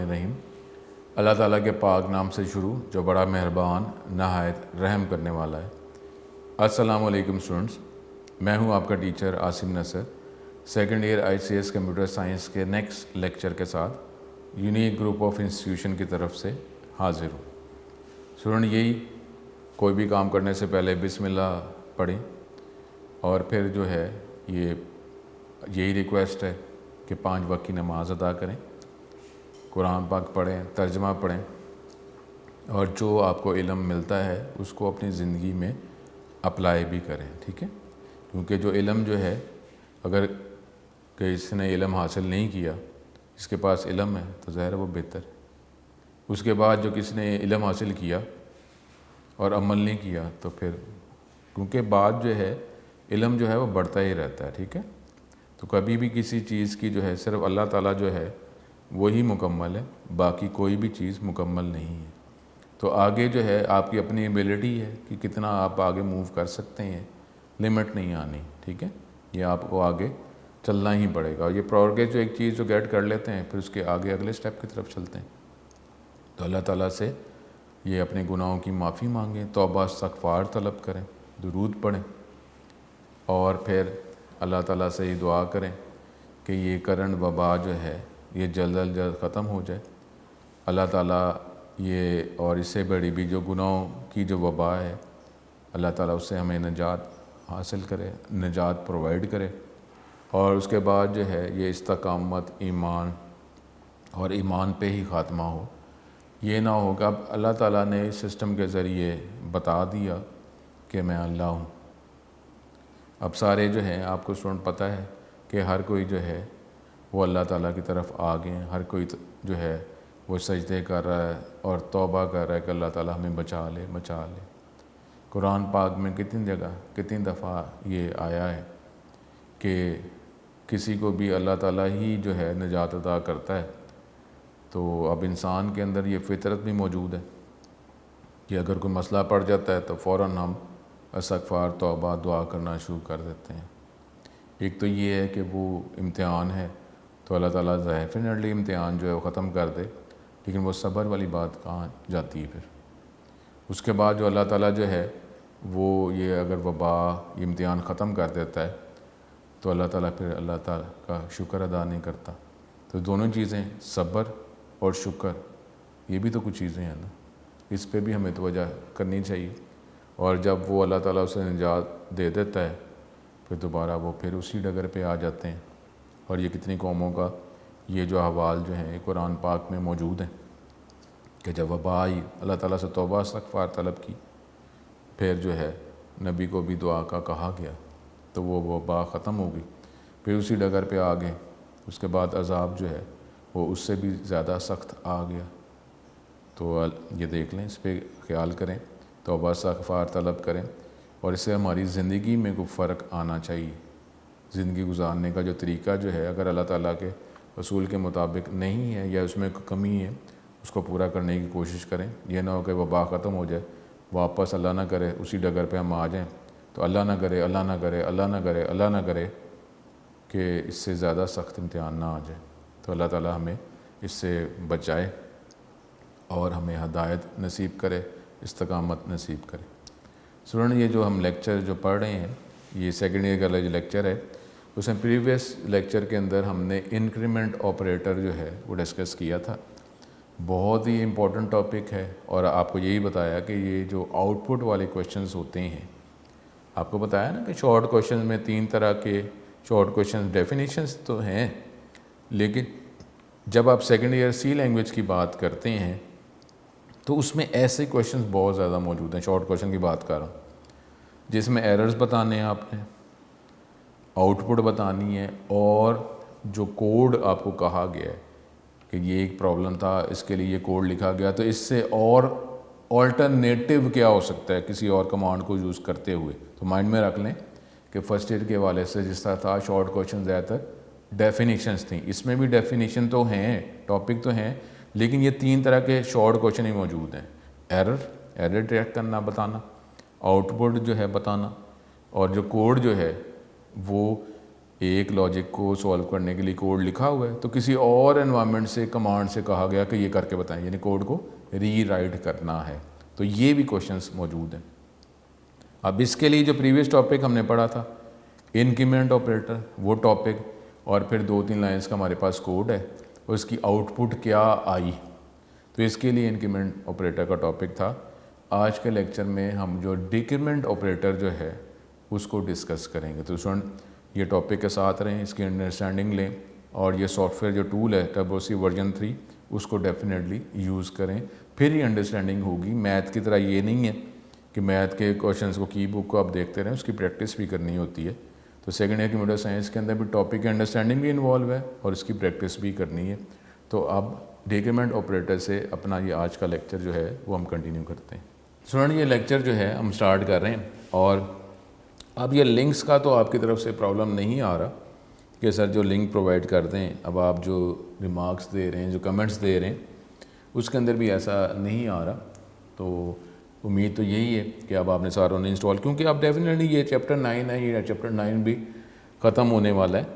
बिस्मिल्लाहिर्रहमानिर्रहीम। अल्लाह ताला के पाक नाम से शुरू जो बड़ा मेहरबान नहायत रहम करने वाला है। अस्सलामु अलैकुम स्टूडेंट्स, मैं हूं आपका teacher Asim Nasar, second year ICS computer science के नेक्स्ट लेक्चर के साथ यूनिक ग्रुप ऑफ इंस्टीट्यूशन की तरफ से हाजिर हूँ। स्टूडेंट, यही कोई भी काम करने से पहले बिस्मिल्लाह पढ़ें और फिर जो है यही रिक्वेस्ट है कि 5 वक्त की नमाज अदा करें, कुरान पाक पढ़ें, तर्जमा पढ़ें और जो आपको इल्म मिलता है उसको अपनी ज़िंदगी में अप्लाई भी करें। ठीक है, क्योंकि जो इल्म जो है, अगर किसी ने इल्म हासिल नहीं किया, जिसके पास इल्म है तो ज़ाहिर है वो बेहतर है। उसके बाद जो किसी ने इल्म हासिल किया और अमल नहीं किया तो फिर, क्योंकि बाद जो है इल्म जो है वो बढ़ता ही रहता है। ठीक है, तो कभी भी किसी चीज़ की जो है सिर्फ अल्लाह ताला जो है वही मुकम्मल है, बाकी कोई भी चीज़ मुकम्मल नहीं है। तो आगे जो है आपकी अपनी एबिलिटी है कि कितना आप आगे मूव कर सकते हैं, लिमिट नहीं आनी। ठीक है, ये आपको आगे चलना ही पड़ेगा। और ये प्रोग्रेस जो एक चीज़ जो गेट कर लेते हैं फिर उसके आगे अगले स्टेप की तरफ चलते हैं। तो अल्लाह ताला से ये अपने गुनाहों की माफ़ी मांगें, तौबा इस्तग़फ़ार तलब करें, दुरूद पढ़ें और फिर अल्लाह ताला से ये दुआ करें कि ये करंट वबा जो है ये जल्द जल्द ख़त्म हो जाए। अल्लाह ताला ये और इससे बड़ी भी जो गुनाहों की जो वबा है, अल्लाह ताला उससे हमें निजात हासिल करे, निजात प्रोवाइड करे। और उसके बाद जो है ये इस्तकामत ईमान और ईमान पे ही ख़ात्मा हो। ये ना होगा अब अल्लाह ताला ने इस सिस्टम के ज़रिए बता दिया कि मैं अल्लाह हूँ। अब सारे जो हैं, आपको स्टूडेंट पता है कि हर कोई जो है वो अल्लाह ताला की तरफ आ गए हैं। हर कोई जो है वो सजदे कर रहा है और तौबा कर रहा है कि अल्लाह ताला हमें बचा ले, बचा ले। कुरान पाक में कितनी जगह, कितनी दफ़ा ये आया है कि किसी को भी अल्लाह ताला ही जो है निजात अता करता है। तो अब इंसान के अंदर ये फ़ितरत भी मौजूद है कि अगर कोई मसला पड़ जाता है तो फ़ौरन हम इस्तग़फ़ार, तौबा, दुआ करना शुरू कर देते हैं। एक तो ये है कि वो इम्तिहान है तो अल्लाह ताला डेफिनेटली इम्तिहान जो है वो ख़त्म कर दे, लेकिन वो सब्र वाली बात कहाँ जाती है फिर। उसके बाद जो अल्लाह ताला जो है वो ये अगर वबा इम्तिहान ख़त्म कर देता है तो अल्लाह ताला फिर अल्लाह ताला का शुक्र अदा नहीं करता। तो दोनों चीज़ें, सब्र और शुक्र, ये भी तो कुछ चीज़ें हैं ना, इस पे भी हमें तवज्जो करनी चाहिए। और जब वो अल्लाह ताला उसे निजात दे देता है फिर दोबारा वो फिर उसी डगर पे आ जाते हैं। और ये कितनी कौमों का ये जो अहवाल जो हैं कुरान पाक में मौजूद हैं कि जब वबा आई, अल्लाह ताला से तौबा इस्तग़फ़ार तलब की, फिर जो है नबी को भी दुआ का कहा गया तो वो वबा ख़त्म हो गई, फिर उसी डगर पे आ गए। उसके बाद अज़ाब जो है वो उससे भी ज़्यादा सख्त आ गया। तो ये देख लें, इस पर ख्याल करें, तौबा इस्तग़फ़ार तलब करें और इससे हमारी ज़िंदगी में कोई फ़र्क आना चाहिए। ज़िंदगी गुजारने का जो तरीका जो है, अगर अल्लाह ताला के रसूल के मुताबिक नहीं है या उसमें कमी है, उसको पूरा करने की कोशिश करें। यह ना हो कि वबा ख़त्म हो जाए, वापस अल्लाह ना करे उसी डगर पे हम आ जाएं। तो अल्लाह ना करे, अल्लाह ना करे, अल्लाह ना करे, अल्लाह ना करे कि इससे ज़्यादा सख्त इम्तिहान ना आ जाए। तो अल्लाह ताला हमें इससे बचाए और हमें हदायत नसीब करे, इस्तकामत नसीब करे। स्टूडेंट, ये जो हम लेक्चर जो पढ़ रहे हैं, ये सेकेंड ईयर का जो लेक्चर है, उसमें प्रीवियस लेक्चर के अंदर हमने इंक्रीमेंट ऑपरेटर जो है वो डिस्कस किया था। बहुत ही इम्पोर्टेंट टॉपिक है और आपको यही बताया कि ये जो आउटपुट वाले क्वेश्चंस होते हैं, आपको बताया ना कि शॉर्ट क्वेश्चन में 3 तरह के शॉर्ट क्वेश्चन डेफिनेशंस तो हैं, लेकिन जब आप सेकेंड ईयर C लैंग्वेज की बात करते हैं तो उसमें ऐसे क्वेश्चंस बहुत ज़्यादा मौजूद हैं। शॉर्ट क्वेश्चन की बात कर रहा हूँ, जिसमें एरर्स बताने हैं आपने, आउटपुट बतानी है और जो कोड आपको कहा गया है कि ये एक प्रॉब्लम था, इसके लिए ये कोड लिखा गया, तो इससे और ऑल्टरनेटिव क्या हो सकता है किसी और कमांड को यूज़ करते हुए। तो माइंड में रख लें कि फर्स्ट ईयर के हवाले से जिस तरह था, शॉर्ट क्वेश्चन ज़्यादातर डेफिनेशंस थी। इसमें भी डेफिनेशन तो हैं, टॉपिक तो हैं, लेकिन ये 3 तरह के शॉर्ट क्वेश्चन ही मौजूद हैं। एरर डिटेक्ट करना बताना, आउटपुट जो है बताना, और जो कोड जो है वो एक लॉजिक को सॉल्व करने के लिए कोड लिखा हुआ है, तो किसी और एनवायरनमेंट से कमांड से कहा गया कि ये करके बताएं, यानी कोड को रीराइट करना है। तो ये भी क्वेश्चंस मौजूद हैं। अब इसके लिए जो प्रीवियस टॉपिक हमने पढ़ा था इंक्रीमेंट ऑपरेटर, वो टॉपिक, और फिर 2-3 लाइन्स का हमारे पास कोड है, उसकी आउटपुट क्या आई, तो इसके लिए इंक्रीमेंट ऑपरेटर का टॉपिक था। आज के लेक्चर में हम जो डिक्रीमेंट ऑपरेटर जो है उसको डिस्कस करेंगे। तो स्टूडेंट ये टॉपिक के साथ रहें, इसकी अंडरस्टैंडिंग लें, और ये सॉफ्टवेयर जो टूल है टर्बोसी वर्जन 3 उसको डेफिनेटली यूज़ करें, फिर ही अंडरस्टैंडिंग होगी। मैथ की तरह ये नहीं है कि मैथ के क्वेश्चंस को की बुक को आप देखते रहें, उसकी प्रैक्टिस भी करनी होती है। तो सेकेंड ईयर कंप्यूटर साइंस के अंदर भी टॉपिक की अंडरस्टैंडिंग भी इन्वॉल्व है और इसकी प्रैक्टिस भी करनी है। तो अब डिक्रीमेंट ऑपरेटर से अपना ये आज का लेक्चर जो है वो हम कंटिन्यू करते हैं। स्टूडेंट ये लेक्चर जो है हम स्टार्ट कर रहे हैं, और अब ये लिंक्स का तो आपकी तरफ से प्रॉब्लम नहीं आ रहा कि सर जो लिंक प्रोवाइड कर दें। अब आप जो रिमार्क्स दे रहे हैं, जो कमेंट्स दे रहे हैं, उसके अंदर भी ऐसा नहीं आ रहा। तो उम्मीद तो यही है कि अब आपने सारों ने इंस्टॉल, क्योंकि अब डेफिनेटली ये चैप्टर 9 है, ये चैप्टर 9 भी ख़त्म होने वाला है।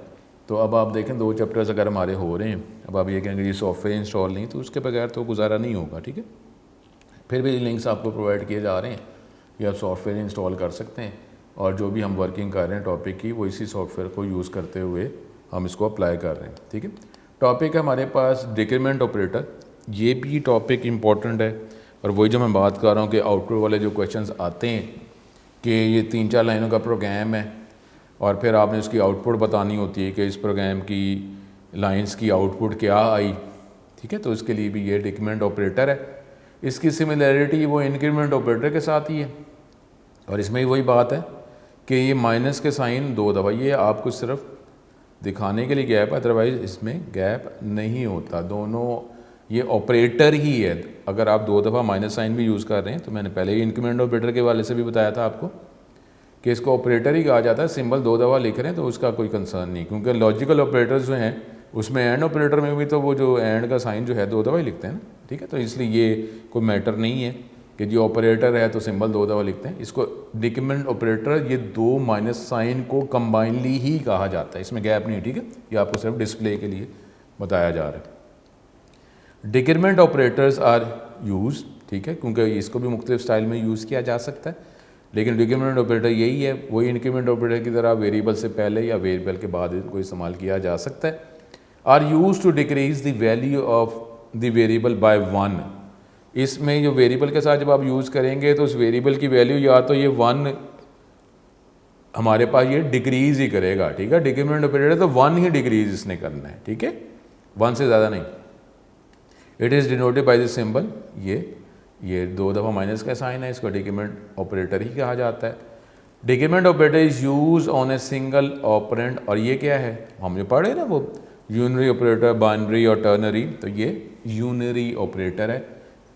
तो अब आप देखें 2 चैप्टर्स अगर हमारे हो रहे हैं, अब आप ये कहेंगे ये सॉफ्टवेयर इंस्टॉल नहीं, तो उसके बगैर तो गुजारा नहीं होगा, ठीक है। फिर भी लिंक्स आपको प्रोवाइड किए जा रहे हैं कि आप सॉफ्टवेयर इंस्टॉल कर सकते हैं, और जो भी हम वर्किंग कर रहे हैं टॉपिक की, वो इसी सॉफ्टवेयर को यूज़ करते हुए हम इसको अप्लाई कर रहे हैं, ठीक है। टॉपिक है हमारे पास डिक्रीमेंट ऑपरेटर। ये भी टॉपिक इम्पॉर्टेंट है, और वही जो मैं बात कर रहा हूँ कि आउटपुट वाले जो क्वेश्चंस आते हैं कि ये 3-4 लाइनों का प्रोग्राम है और फिर आपने उसकी आउटपुट बतानी होती है कि इस प्रोग्राम की लाइंस की आउटपुट क्या आई, ठीक है। तो इसके लिए भी ये डिक्रीमेंट ऑपरेटर है। इसकी सिमिलैरिटी वो इंक्रीमेंट ऑपरेटर के साथ ही है, और इसमें भी वही बात है कि ये माइनस के साइन 2 दफ़ा, ये आपको सिर्फ दिखाने के लिए गैप, अदरवाइज़ इसमें गैप नहीं होता। दोनों ये ऑपरेटर ही है। अगर आप 2 दफ़ा माइनस साइन भी यूज़ कर रहे हैं, तो मैंने पहले ही इंक्रीमेंट ऑपरेटर के वाले से भी बताया था आपको कि इसको ऑपरेटर ही कहा जाता है। सिंबल 2 दफ़ा लिख रहे हैं तो उसका कोई कंसर्न नहीं, क्योंकि लॉजिकल ऑपरेटर्स जो हैं उसमें एंड ऑपरेटर में भी तो वो जो एंड का साइन जो है 2 दफ़ा ही लिखते हैं ना, ठीक है। तो इसलिए ये कोई मैटर नहीं है कि जो ऑपरेटर है तो सिंबल 2 दफ़ा लिखते हैं। इसको डिक्रीमेंट ऑपरेटर ये 2 माइनस साइन को कंबाइनली ही कहा जाता है, इसमें गैप नहीं, ठीक है। ये आपको सिर्फ डिस्प्ले के लिए बताया जा रहा है। डिक्रीमेंट ऑपरेटर्स आर यूज, ठीक है, क्योंकि इसको भी मुख्तलिफ स्टाइल में यूज़ किया जा सकता है, लेकिन डिक्रीमेंट ऑपरेटर यही है, वही इंक्रीमेंट ऑपरेटर की तरह वेरिएबल से पहले या वेरिएबल के बाद इनको इस्तेमाल किया जा सकता है। Are use to decrease the value of the variable by 1। इसमें जो वेरिएबल के साथ जब आप यूज़ करेंगे तो उस वेरिएबल की वैल्यू या तो ये 1 हमारे पास ये डिक्रीज़ ही करेगा, ठीक है। डिक्रीमेंट ऑपरेटर तो 1 ही डिक्रीज इसने करना है, ठीक है, 1 से ज़्यादा नहीं। It is denoted by the symbol, ये 2 दफ़ा माइनस का साइन है, इसको डिक्रीमेंट ऑपरेटर ही कहा जाता है। Decrement operator is use on A single operand, और ये क्या है हम जो पढ़े ना वो यूनरी ऑपरेटर, बाइनरी और टर्नरी, तो ये यूनरी ऑपरेटर है।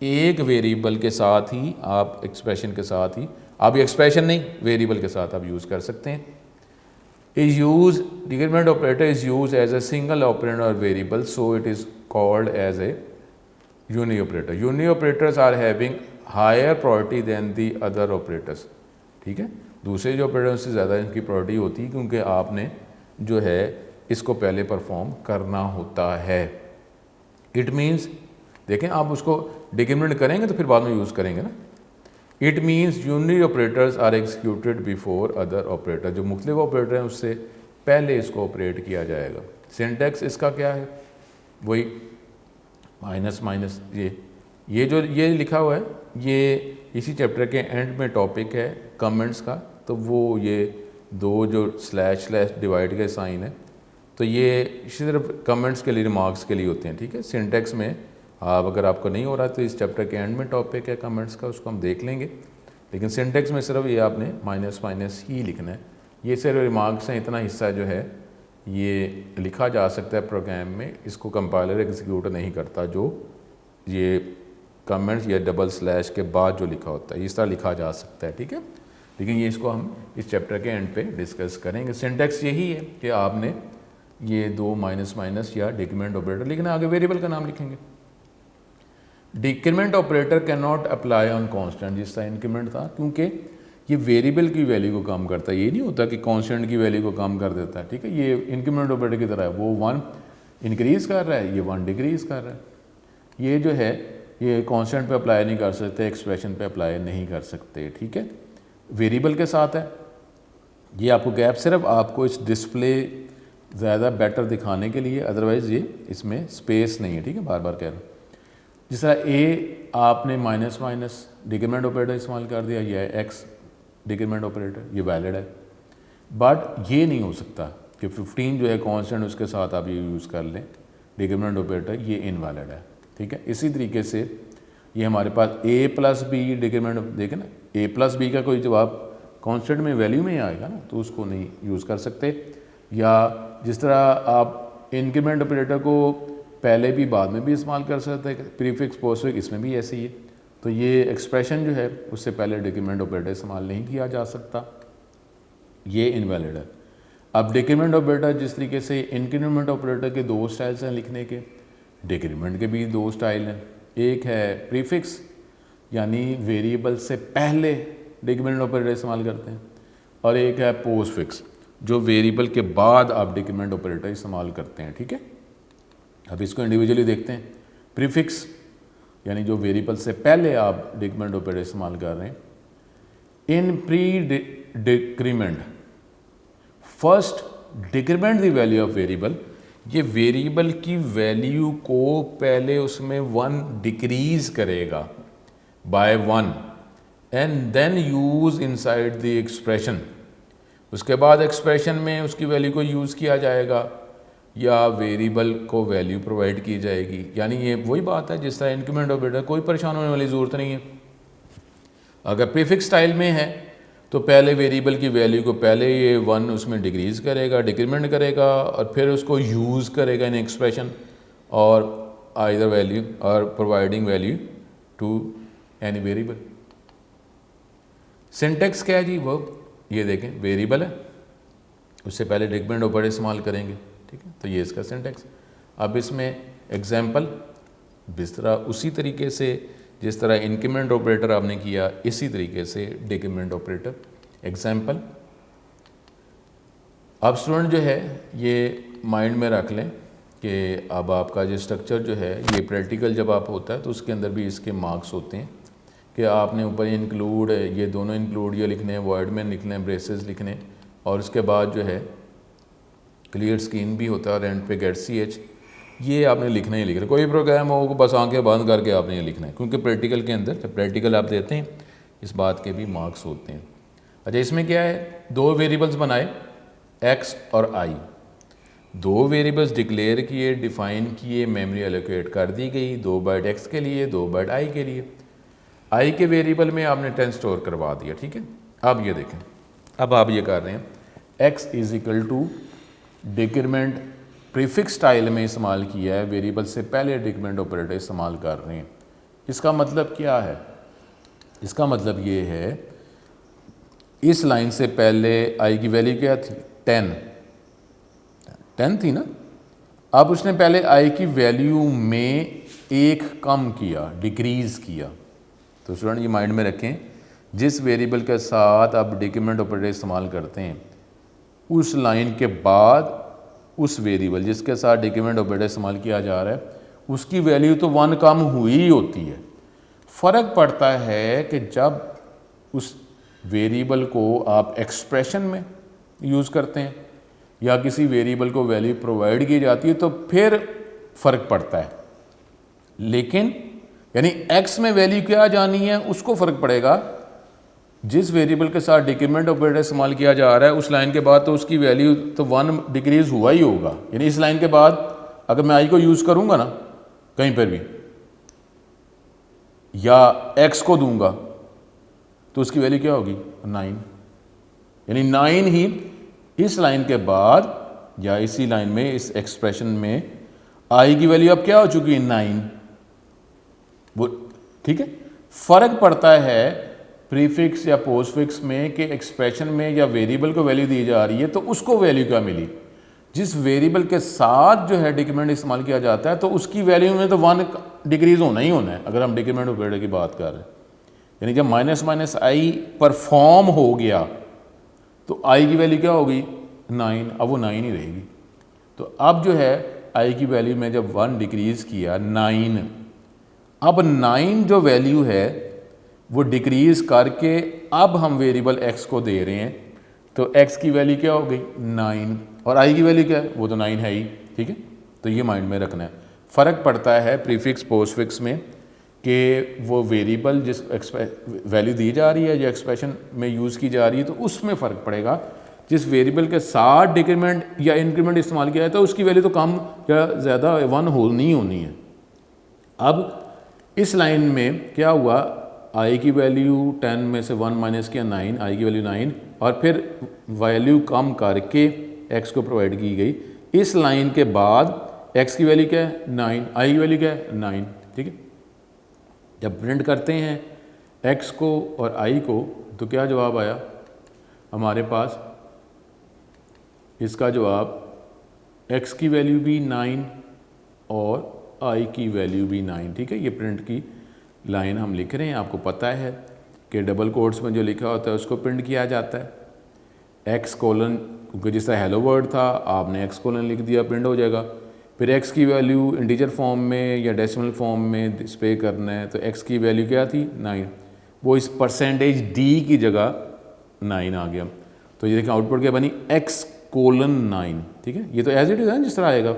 एक वेरिएबल के साथ ही आप एक्सप्रेशन के साथ ही, आप एक्सप्रेशन नहीं वेरिएबल के साथ आप यूज़ कर सकते हैं। Is use decrement operator is use as a single operand और variable, so it is called as a uni operator. Uni operators are having higher priority than the other operators, ठीक है। दूसरे जो ऑपरेटर से ज़्यादा इनकी प्रायोरिटी होती है, क्योंकि आपने जो है इसको पहले परफॉर्म करना होता है। इट मीन्स, देखें आप उसको डिक्रीमेंट करेंगे तो फिर बाद में यूज़ करेंगे ना। It means unit operators are executed before other operator, जो मुख्तलिफ ऑपरेटर हैं उससे पहले इसको ऑपरेट किया जाएगा। सिंटैक्स इसका क्या है, वही माइनस माइनस, ये जो ये लिखा हुआ है ये इसी चैप्टर के एंड में टॉपिक है कमेंट्स का, तो वो ये 2 जो स्लैश डिवाइड के साइन है, तो ये सिर्फ कमेंट्स के लिए, रिमार्क्स के लिए होते हैं, ठीक है। सिंटैक्स में आप अगर आपको नहीं हो रहा तो इस चैप्टर के एंड में टॉपिक है कमेंट्स का, उसको हम देख लेंगे, लेकिन सिंटैक्स में सिर्फ ये आपने माइनस माइनस ही लिखना है। ये सिर्फ रिमार्क्स हैं, इतना हिस्सा जो है ये लिखा जा सकता है प्रोग्राम में, इसको कंपाइलर एग्जीक्यूट नहीं करता, जो ये कमेंट्स या डबल स्लैश के बाद जो लिखा होता है इस तरह लिखा जा सकता है, ठीक है। लेकिन ये इसको हम इस चैप्टर के एंड पे डिस्कस करेंगे। सिंटैक्स यही है कि आपने ये 2 माइनस माइनस या डिक्रीमेंट ऑपरेटर लिखना, आगे वेरिएबल का नाम लिखेंगे। Decrement operator can not apply on constant, जिस तरह इंक्रीमेंट था, क्योंकि ये वेरिएबल की वैल्यू को कम करता है, ये नहीं होता कि कांस्टेंट की वैल्यू को कम कर देता है, ठीक है। ये इंक्रीमेंट ऑपरेटर की तरह है, वो 1 इंक्रीज़ कर रहा है, ये 1 डिक्रीज़ कर रहा है। ये जो है ये कांस्टेंट पे अप्लाई नहीं कर सकते, एक्सप्रेशन पे अप्लाई नहीं कर सकते, ठीक है। वेरिएबल के साथ है ये आपको गैप सिर्फ आपको इस डिस्प्ले ज़्यादा बेटर दिखाने के लिए, अदरवाइज़ ये इसमें स्पेस नहीं है, ठीक है। बार बार कह रहा हूँ, जिस तरह ए आपने माइनस माइनस डिक्रीमेंट ऑपरेटर इस्तेमाल कर दिया, यह है एक्स डिक्रीमेंट ऑपरेटर, ये वैलिड है। बट ये नहीं हो सकता कि 15 जो है कांस्टेंट उसके साथ आप ये यूज़ कर लें डिक्रीमेंट ऑपरेटर, ये इनवैलिड है, ठीक है। इसी तरीके से ये हमारे पास ए प्लस बी डिक्रीमेंट, देखें ना, ए प्लस बी का कोई जवाब कांस्टेंट में वैल्यू में आएगा ना, तो उसको नहीं यूज़ कर सकते। या जिस तरह आप इंक्रीमेंट ऑपरेटर को पहले भी बाद में भी इस्तेमाल कर सकते हैं, प्रीफिक्स पोस्टफिक्स, इसमें भी ऐसे ही है। तो ये एक्सप्रेशन जो है उससे पहले डिक्रीमेंट ऑपरेटर इस्तेमाल नहीं किया जा सकता, ये इनवैलिड है। अब डिक्रीमेंट ऑपरेटर जिस तरीके से इंक्रीमेंट ऑपरेटर के 2 स्टाइल्स हैं लिखने के, डिक्रीमेंट के भी 2 स्टाइल हैं। एक है प्रीफिक्स, यानी वेरिएबल से पहले डिक्रीमेंट ऑपरेटर इस्तेमाल करते हैं, और एक है पोस्टफिक्स, जो वेरिएबल के बाद आप डिक्रीमेंट ऑपरेटर इस्तेमाल करते हैं, ठीक है। अब इसको इंडिविजुअली देखते हैं। प्रीफिक्स यानी जो वेरिएबल से पहले आप डिक्रीमेंट ऑपरेटर इस्तेमाल कर रहे हैं। In pre decrement first decrement the value of variable, ये वेरिएबल की वैल्यू को पहले उसमें 1 डिक्रीज करेगा by 1 and then use inside the expression. उसके बाद एक्सप्रेशन में उसकी वैल्यू को यूज़ किया जाएगा या वेरिएबल को वैल्यू प्रोवाइड की जाएगी। यानी ये वही बात है जिस तरह इंक्रीमेंट ऑपरेटर, कोई परेशान होने वाली ज़रूरत नहीं है। अगर प्रीफिक्स स्टाइल में है तो पहले वेरिएबल की वैल्यू को पहले ये 1 उसमें डिक्रीज करेगा, डिक्रीमेंट करेगा, और फिर उसको यूज़ करेगा इन एक्सप्रेशन और आइदर वैल्यू और providing value to any variable. Syntax क्या है जी, वो ये देखें, वेरिएबल है, उससे पहले डिक्रीमेंट ऑपरेटर इस्तेमाल करेंगे, ठीक है। तो ये इसका सिंटेक्स। अब इसमें एग्जाम्पल जिस तरह उसी तरीके से जिस तरह इंक्रीमेंट ऑपरेटर आपने किया, इसी तरीके से डिक्रीमेंट ऑपरेटर। एग्जाम्पल, अब स्टूडेंट जो है ये माइंड में रख लें कि अब आपका जो स्ट्रक्चर जो है ये प्रैक्टिकल जब आप होता है तो उसके अंदर भी इसके मार्क्स होते हैं कि आपने ऊपर इंक्लूड, ये दोनों इंक्लूड ये लिखने हैं, वॉइड में लिखने हैं, ब्रेसेस लिखने, और उसके बाद जो है क्लियर स्क्रीन भी होता है और एंड पे गेट CH, ये आपने लिखना ही लिखना। कोई प्रोग्राम हो बस आंखें बंद करके आपने ये लिखना है, क्योंकि प्रैक्टिकल के अंदर जब प्रैक्टिकल आप देते हैं इस बात के भी मार्क्स होते हैं। अच्छा, इसमें क्या है, 2 वेरिएबल्स बनाए x और i, 2 वेरिएबल्स डिक्लेयर किए, डिफाइन किए, मेमोरी एलोकेट कर दी गई, 2 बाइट x के लिए, 2 बाइट i के लिए। i के वेरिएबल में आपने 10 स्टोर करवा दिया, ठीक है। अब ये देखें, अब आप ये कर रहे हैं x is equal to decrement prefix style में इस्तेमाल किया है, वेरिएबल से पहले डिक्रीमेंट ऑपरेटर इस्तेमाल कर रहे हैं। इसका मतलब क्या है, इसका मतलब ये है इस लाइन से पहले i की वैल्यू क्या थी, 10 थी ना। अब उसने पहले i की वैल्यू में 1 कम किया, डिक्रीज़ किया। तो स्टूडेंट ये माइंड में रखें, जिस वेरिएबल के साथ आप डिक्रीमेंट ऑपरेटर इस्तेमाल करते हैं उस लाइन के बाद उस वेरिएबल जिसके साथ डिक्रीमेंट ऑपरेटर इस्तेमाल किया जा रहा है उसकी वैल्यू तो 1 कम हुई ही होती है। फ़र्क पड़ता है कि जब उस वेरिएबल को आप एक्सप्रेशन में यूज़ करते हैं या किसी वेरिएबल को वैल्यू प्रोवाइड की जाती है तो फिर फ़र्क पड़ता है। लेकिन यानी x में वैल्यू क्या जानी है उसको फ़र्क पड़ेगा। जिस वेरिएबल के साथ डिक्रीमेंट ऑपरेटर इस्तेमाल किया जा रहा है उस लाइन के बाद तो उसकी वैल्यू तो 1 डिक्रीज हुआ ही होगा। यानी इस लाइन के बाद अगर मैं i को यूज़ करूँगा ना कहीं पर भी या x को दूंगा तो उसकी वैल्यू क्या होगी, 9। यानी 9 ही इस लाइन के बाद या इसी लाइन में इस एक्सप्रेशन में i की वैल्यू अब क्या हो चुकी है, 9। वो ठीक है। फ़र्क पड़ता है प्रीफिक्स या पोस्टफिक्स में कि एक्सप्रेशन में या वेरिएबल को वैल्यू दी जा रही है तो उसको वैल्यू क्या मिली। जिस वेरिएबल के साथ जो है डिक्रीमेंट इस्तेमाल किया जाता है तो उसकी वैल्यू में तो 1 डिक्रीज होना ही होना है अगर हम डिक्रीमेंट ऑपरेटर की बात कर रहे हैं। यानी जब माइनस माइनस आई परफॉर्म हो गया तो आई की वैल्यू क्या होगी 9, अब वो 9 ही रहेगी। तो अब जो है आई की वैल्यू में जब 1 डिक्रीज़ किया 9, अब 9 जो वैल्यू है वो डिक्रीज़ करके अब हम वेरिएबल x को दे रहे हैं, तो x की वैल्यू क्या हो गई 9 और i की वैल्यू क्या है, वो तो 9 है ही। ठीक है, तो ये माइंड में रखना है। फ़र्क पड़ता है प्रीफिक्स पोस्टफिक्स में कि वो वेरिएबल जिस वैल्यू दी जा रही है या एक्सप्रेशन में यूज़ की जा रही है तो उसमें फ़र्क पड़ेगा। जिस वेरिएबल के साथ डिक्रीमेंट या इंक्रीमेंट इस्तेमाल किया जाता है उसकी वैल्यू तो कम या ज़्यादा 1 होनी ही होनी है। अब इस लाइन में क्या हुआ, आई की वैल्यू 10 में से 1 माइनस किया 9, आई की वैल्यू 9 और फिर वैल्यू कम करके x को प्रोवाइड की गई। इस लाइन के बाद x की वैल्यू क्या है 9, आई की वैल्यू क्या है 9। ठीक है, जब प्रिंट करते हैं x को और i को तो क्या जवाब आया हमारे पास, इसका जवाब x की वैल्यू भी 9 और i की वैल्यू भी 9। ठीक है, ये प्रिंट की लाइन हम लिख रहे हैं। आपको पता है कि डबल कोट्स में जो लिखा होता है उसको प्रिंट किया जाता है x कोलन, क्योंकि जिस तरह हेलो वर्ड था आपने x कोलन लिख दिया, प्रिंट हो जाएगा। फिर x की वैल्यू इंटीजर फॉर्म में या डेसिमल फॉर्म में डिस्प्ले करना है, तो x की वैल्यू क्या थी 9, वो इस परसेंटेज d की जगह 9 आ गया। तो ये देखें आउटपुट क्या बनी x कोलन 9। ठीक है, ये तो एज इट इज़ है जिस तरह आएगा।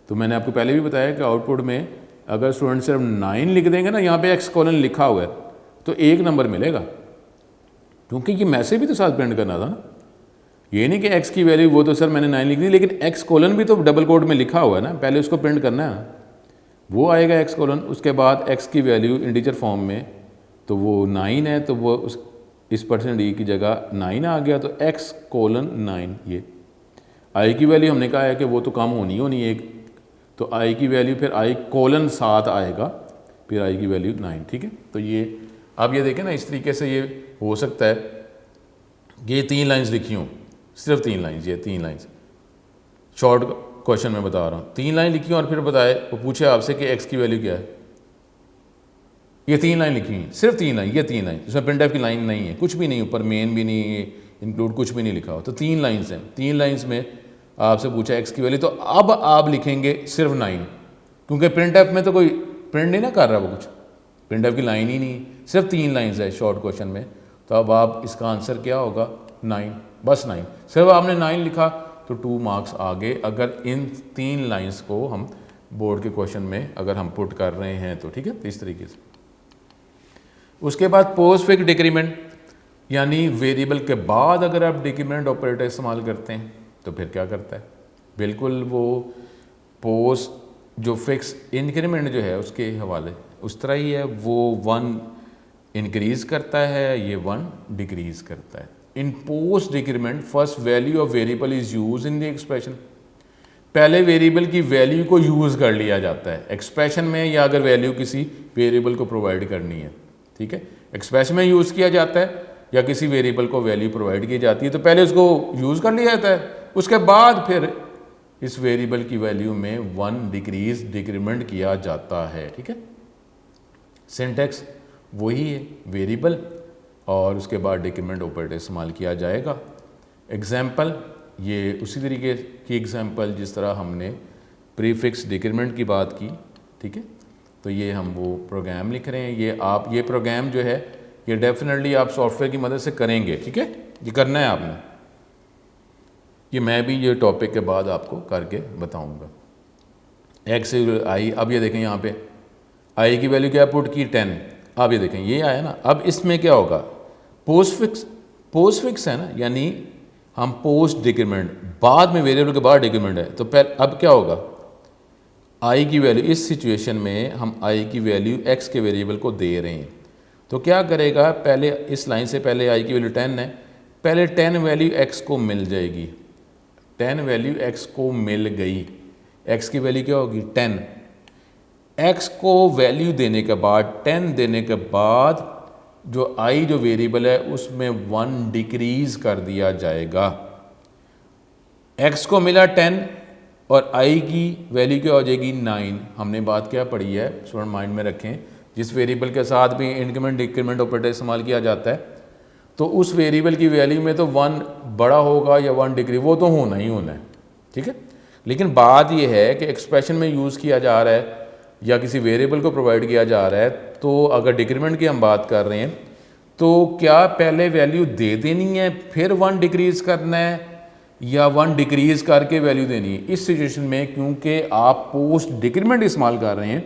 तो मैंने आपको पहले भी बताया कि आउटपुट में अगर स्टूडेंट सिर्फ 9 लिख देंगे ना, यहाँ पे x कोलन लिखा हुआ है तो 1 नंबर मिलेगा, क्योंकि ये मैसेज भी तो साथ प्रिंट करना था ना। ये नहीं कि x की वैल्यू वो तो सर मैंने 9 लिख दी, लेकिन x कोलन भी तो डबल कोट में लिखा हुआ है ना, पहले उसको प्रिंट करना है ना, वो आएगा x कोलन। उसके बाद x की वैल्यू इंटीजर फॉर्म में तो वो 9 है, तो वो इस परसेंट d की जगह 9 आ गया, तो x कोलन 9। ये i की वैल्यू हमने कहा है कि वो तो कम होनी एक, तो i की वैल्यू फिर i कोलन 7 आएगा, फिर i की वैल्यू 9। ठीक है, तो ये अब ये देखें ना, इस तरीके से ये हो सकता है कि ये 3 लाइन्स लिखी हूँ, सिर्फ 3 लाइन्स, ये 3 लाइन्स शॉर्ट क्वेश्चन में बता रहा हूँ, 3 लाइन लिखी और फिर बताए वो पूछे आपसे कि x की वैल्यू क्या है। ये 3 लाइन लिखी हैं, सिर्फ 3 लाइन, ये 3 लाइन, इसमें प्रिंट एफ की लाइन नहीं है, कुछ भी नहीं, ऊपर मेन भी नहीं, इंक्लूड कुछ भी नहीं लिखा हो। तो 3 लाइन्स हैं, 3 लाइन्स में आपसे पूछा x की वैल्यू, तो अब आप लिखेंगे सिर्फ 9, क्योंकि प्रिंट एफ में तो कोई प्रिंट नहीं ना कर रहा, वो कुछ प्रिंट एफ की लाइन ही नहीं, सिर्फ 3 लाइन्स है शॉर्ट क्वेश्चन में। तो अब आप इसका आंसर क्या होगा 9, बस 9, सिर्फ आपने 9 लिखा तो 2 मार्क्स आ गए, अगर इन 3 लाइन्स को हम बोर्ड के क्वेश्चन में अगर हम पुट कर रहे हैं तो। ठीक है, इस तरीके से। उसके बाद पोस्टफिक्स डिक्रीमेंट, यानी वेरिएबल के बाद अगर आप डिक्रीमेंट ऑपरेटर इस्तेमाल करते हैं तो फिर क्या करता है, बिल्कुल वो पोस्ट जो फिक्स इंक्रीमेंट जो है उसके हवाले उस तरह ही है, वो 1 इंक्रीज़ करता है, ये 1 डिक्रीज़ करता है। In post decrement first value of variable is use in the expression, पहले वेरिएबल की वैल्यू को यूज़ कर लिया जाता है एक्सप्रेशन में, या अगर वैल्यू किसी वेरिएबल को प्रोवाइड करनी है। ठीक है, एक्सप्रेशन में यूज़ किया जाता है या किसी वेरिएबल को वैल्यू प्रोवाइड की जाती है, तो पहले उसको यूज़ कर लिया जाता है, उसके बाद फिर इस वेरिएबल की वैल्यू में 1 डिक्रीज डिक्रीमेंट किया जाता है। ठीक है, सिंटैक्स वही है, वेरिएबल और उसके बाद डिक्रीमेंट ऑपरेटर इस्तेमाल किया जाएगा। एग्जाम्पल ये उसी तरीके की एग्जाम्पल जिस तरह हमने प्रीफिक्स डिक्रीमेंट की बात की। ठीक है, तो ये हम वो प्रोग्राम लिख रहे हैं, ये आप ये प्रोग्राम जो है ये डेफिनेटली आप सॉफ्टवेयर की मदद से करेंगे। ठीक है, ये करना है आपने, ये मैं भी ये टॉपिक के बाद आपको करके बताऊंगा। एक्स आई, अब ये देखें यहाँ पे आई की वैल्यू क्या पुट की 10, अब ये देखें ये आया ना, अब इसमें क्या होगा पोस्टफिक्स है ना, यानी हम पोस्ट डिक्रीमेंट बाद में वेरिएबल के बाद डिक्रीमेंट है, तो पहले अब क्या होगा आई की वैल्यू, इस सिचुएशन में हम आई की वैल्यू एक्स के वेरिएबल को दे रहे हैं, तो क्या करेगा, पहले इस लाइन से पहले आई की वैल्यू 10 है, पहले 10 वैल्यू एक्स को मिल जाएगी, 10 वैल्यू एक्स को मिल गई, एक्स की वैल्यू क्या होगी 10, एक्स को वैल्यू देने के बाद 10 देने के बाद जो आई जो वेरिएबल है उसमें 1 डिक्रीज कर दिया जाएगा। एक्स को मिला 10 और आई की वैल्यू क्या हो जाएगी 9। हमने बात क्या पढ़ी है, स्टूडेंट माइंड में रखें, जिस वेरिएबल के साथ भी इंक्रीमेंट डिक्रीमेंट ऑपरेटर इस्तेमाल किया जाता है, तो उस वेरिएबल की वैल्यू में तो 1 बड़ा होगा या 1 डिक्रीज, वो तो होना ही होना है, ठीक है। लेकिन बात यह है कि एक्सप्रेशन में यूज़ किया जा रहा है या किसी वेरिएबल को प्रोवाइड किया जा रहा है, तो अगर डिक्रीमेंट की हम बात कर रहे हैं तो क्या पहले वैल्यू दे देनी है फिर 1 डिक्रीज़ करना है या 1 डिक्रीज़ करके वैल्यू देनी है। इस सिचुएशन में क्योंकि आप पोस्ट डिक्रीमेंट इस्तेमाल कर रहे हैं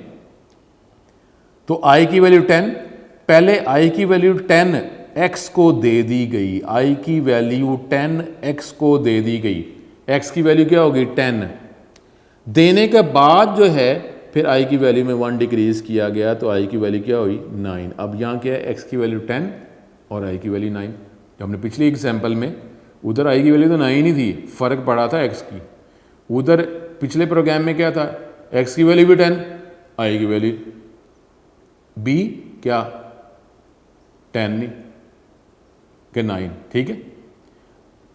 तो आई की वैल्यू 10, पहले आई की वैल्यू 10 x को दे दी गई, आई की वैल्यू 10 x को दे दी गई, x की वैल्यू क्या होगी 10, देने के बाद जो है फिर आई की वैल्यू में 1 डिक्रीज़ किया गया तो आई की वैल्यू क्या हुई 9। अब यहाँ क्या है, x की वैल्यू 10 और आई की वैल्यू 9। तो हमने पिछली एग्जाम्पल में उधर आई की वैल्यू तो 9 ही थी, फ़र्क पड़ा था x की, उधर पिछले प्रोग्राम में क्या था, x की वैल्यू भी 10, आई की वैल्यू b क्या 10 नहीं कि 9, ठीक है।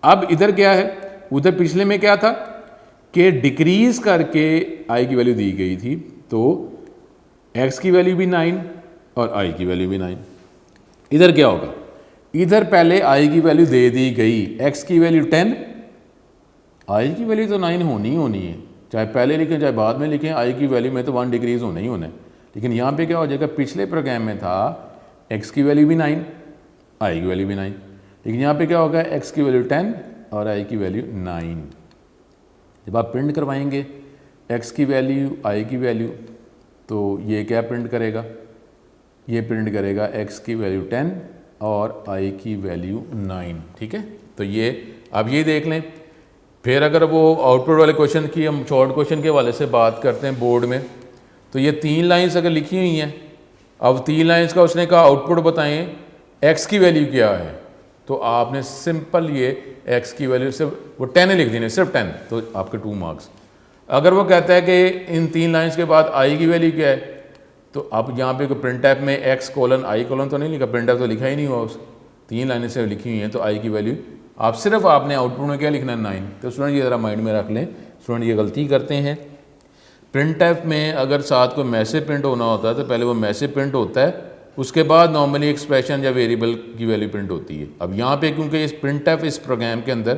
अब इधर क्या है, उधर पिछले में क्या था कि डिक्रीज करके आई की वैल्यू दी गई थी, तो x की वैल्यू भी 9 और आई की वैल्यू भी 9। इधर क्या होगा, इधर पहले आई की वैल्यू दे दी गई, x की वैल्यू 10, आई की वैल्यू तो 9 होनी ही होनी है, चाहे पहले लिखें चाहे बाद में लिखें, आई की वैल्यू में तो 1 डिक्रीज होना ही होना है। लेकिन यहाँ पे क्या हो जाएगा, पिछले प्रोग्राम में था x की वैल्यू भी 9, आई की वैल्यू भी 9, लेकिन यहाँ पे क्या होगा, x की वैल्यू 10 और आई की वैल्यू 9। जब आप प्रिंट करवाएंगे x की वैल्यू आई की वैल्यू, तो ये क्या प्रिंट करेगा, ये प्रिंट करेगा x की वैल्यू 10 और आई की वैल्यू 9, ठीक है। तो ये अब ये देख लें। फिर अगर वो आउटपुट वाले क्वेश्चन की हम शॉर्ट क्वेश्चन के हवाले से बात करते हैं बोर्ड में, तो ये 3 लाइन्स अगर लिखी हुई हैं, अब 3 लाइन्स का उसने कहा आउटपुट बताएं x की वैल्यू क्या है, तो आपने सिंपल ये x की वैल्यू सिर्फ वो 10 लिख देनी, सिर्फ 10, तो आपके 2 मार्क्स। अगर वो कहता है कि इन 3 लाइन्स के बाद i की वैल्यू क्या है, तो अब यहाँ पे प्रिंट ऐप में x कोलन आई कोलन तो नहीं लिखा, प्रिंट ऐप तो लिखा ही नहीं हुआ, उस 3 लाइनें से लिखी हुई हैं, तो i की वैल्यू आप सिर्फ आपने आउटपुट में क्या लिखना है 9। तो स्टूडेंट ये ज़रा माइंड में रख लें, स्टूडेंट ये गलती करते हैं। प्रिंट ऐप में अगर साथ कोई मैसेज प्रिंट होना होता है तो पहले वो मैसेज प्रिंट होता है, उसके बाद नॉर्मली एक्सप्रेशन या वेरिएबल की वैल्यू प्रिंट होती है। अब यहाँ पे क्योंकि इस प्रिंट ऐप इस प्रोग्राम के अंदर